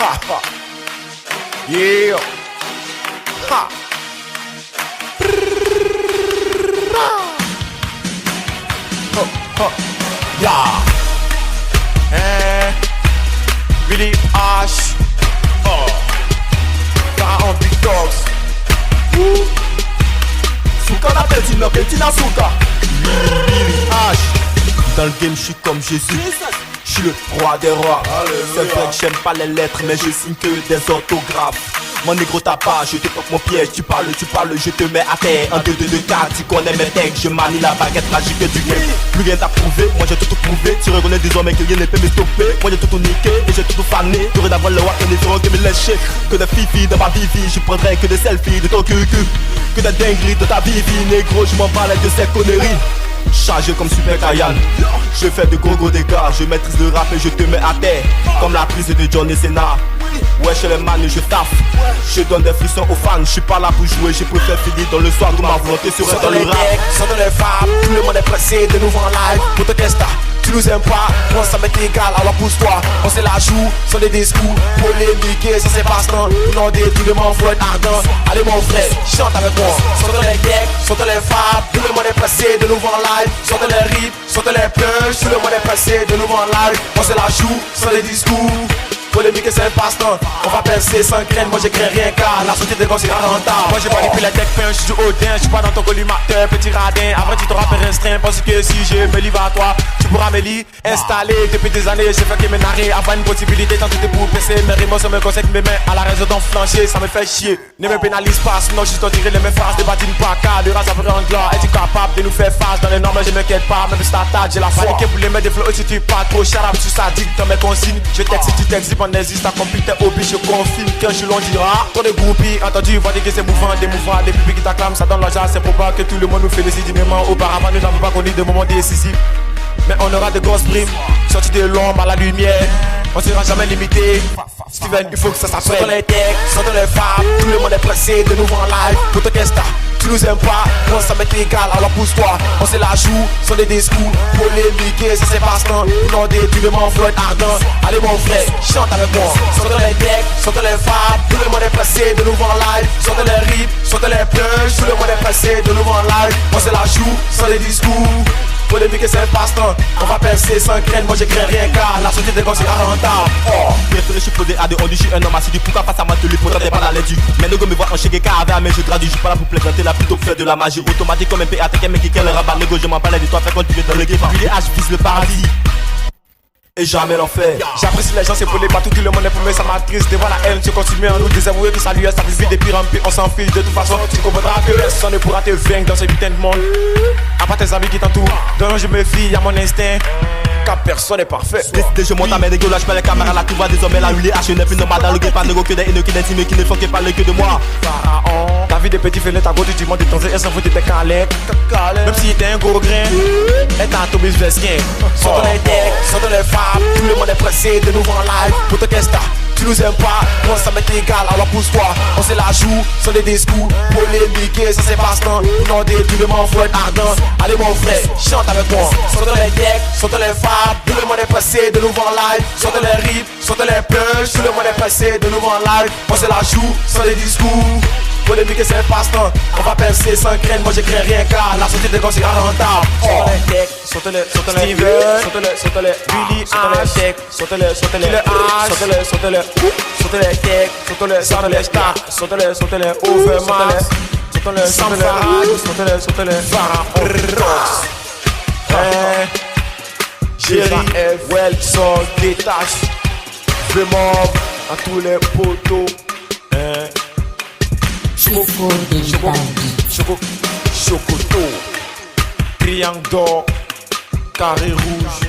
Ha ha. Yeah. Ha. Ho ho. Yeah. Really Ash. Oh. Pharaon Big Dogs. Woo. Souka la Bettina, Bettina Souka. Really Ash. Dans le game, je suis comme Jésus. Je suis le roi des rois. C'est vrai que j'aime pas les lettres, mais je signe que des orthographes. Mon négro t'as pas, je te toque mon piège. Tu parles, je te mets à terre. 1, 2, 2, 2, 4, tu connais mes textes. Je manie la baguette magique du game. Plus rien t'a prouvé, moi j'ai tout prouvé. Tu reconnais désormais que rien ne peut me stopper. Moi j'ai tout niqué et j'ai tout fané. Tu aurais d'avoir le roi et les ferons que me lécher. Que des fifi dans ma vie, je prendrai que des selfies de ton cul. Que des dingueries de ta vie, négro, je m'en bats de ces conneries. Chargé comme Super Cayenne. Je fais de gros dégâts. Je maîtrise le rap et je te mets à terre. Comme la prise de Johnny Cena. Ouais, chez les man, je taffe. Je donne des frissons aux fans. Je suis pas là pour jouer, je préfère finir dans le soir. Où ma volonté serait dans le rap. Sont dans les femmes, tout le monde est pressé de nouveau en live. Pour te tester, tu nous aimes pas, moi ça m'est égal, alors pousse-toi. On se la joue, sur des discours polémiques, ça c'est passe-temps. Non, des tout le monde faut être ardent. Allez mon frère, chante avec moi. Sont dans les decks, sont dans les femmes, tout le monde est pressé de nouveau en live. Sont dans les rips, sont dans les punch, tout le monde est pressé de nouveau en live. On se la joue, sur des discours polémique c'est un passe-temps. On va percer sans graine, moi j'écris rien car la société c'est rentable. Moi j'ai pas depuis la tech pain, j'suis du Odin, j'suis pas dans ton collimateur, petit radin. Après tu t'auras fait restreint, parce que si je me livre à toi, tu pourras me lire. Installé depuis des années, j'ai fait que me narrer. Avant une possibilité, tant tout est pour PC. Mes rimes, ça me conseille mes mains à la raison d'en flancher, ça me fait chier. Ne me pénalise pas, sinon juste en tirer les mêmes faces. Débattine pas car le ras après en gloire. Es-tu capable de nous faire face dans les normes, je m'inquiète pas, même si t'attaques, j'ai la panique pour les mettre des flots, si tu pas trop charab, tu sadique dans mes consignes. Je texte si tu textes, on existe, accompli tes hobbies, je confirme qu'un jour l'on dira. Ton des groupies, entendu, voix que c'est mouvant, des mouvements, des publics qui t'acclament, ça donne l'argent, c'est probable que tout le monde nous félicite dignement. Auparavant, nous n'avons pas connu de moments décisifs, mais on aura de grosses primes, sortis de l'ombre à la lumière, on sera jamais limité. Steven, il faut que ça s'appelle. Sont dans les decks, sont dans les femmes, tout le monde est pressé de nouveau en live. Pour te tester, tu nous aimes pas, moi ça m'est égal, alors pousse-toi. On se la joue, sont des discours polémiques, ça c'est passe-temps. Non, des tout le monde faut être ardent. Allez mon frère, chante avec moi. Sont dans les decks, sont dans les femmes, tout le monde est pressé de nouveau en live. Sont dans les rips, sont dans les punch, tout le monde est pressé de nouveau en live. On se la joue, sont des discours polémique c'est un passe-temps. On va percer sans graine, moi j'écris rien car la société c'est rentable. Oh, préféré je suis posé à des on dit je suis un homme assis. Pourquoi face à moi te lui pourtant t'es pas la laidue. Mais ne go me voir en chégué car avec mais je traduis. Je suis pas là pour plaisanter là plutôt que faire de la magie. Automatique comme un PA t'es mais qui quel rabat. Nego je m'en parlais de toi fait quand tu viens dans le game. Puis les H vise le paradis et jamais l'enfer. J'apprécie les gens, c'est pour les battre, tout le monde est pour moi, ça m'attriste. Devant la haine, tu continues en nous désavouer que ça lui est, ça vit des pires en pire, on s'en fiche. De toute façon, tu comprendras que personne ne pourra te vaincre dans ce putain de monde. À part tes amis qui t'entourent, dont je me fie à mon instinct. Car personne n'est parfait. Décidé, je monte à mes négos, lâche pas les caméras, là tu vois désormais la huilée H n'est plus normal dans le game, pas négo que des haineux qui d'intime qui ne font que parler que de moi. Pharaon, ta vie de petit fenêtre à côté du monde, de temps et s'en fout de tes calecs. Même si t'es un gros grain, et t'as un tobis vesquin. Sont dans les decks, sont dans les femmes, tout le monde est pressé de nouveau en live. Pour te tester, tu nous aimes pas, moi ça m'est égal, alors pousse-toi. On se la joue, sont des discours polémiques, ça c'est passe-temps. Non, des tout le monde faut être ardent. Allez mon frère, chante avec moi. Sont dans les decks, sont dans les femmes, tout le monde est pressé de nouveau en live. Sont dans les rips, sont dans les punch, tout le monde est pressé de nouveau en live. On se la joue, sont des discours polémique c'est un passe-temps. On va percer sans graine, moi j'écris rien car la société c'est rentable. Sont dans les decks, sont dans les Steven, sont dans les Billy, sont dans les decks, sont dans les decks, sont dans les stars, sont dans les Overmax, sont dans les Samfarag, sont dans les Pharaon. Jerry F. Well, sort, détache, vraiment à tous les poteaux. Chocoto, triangle d'or, carré rouge.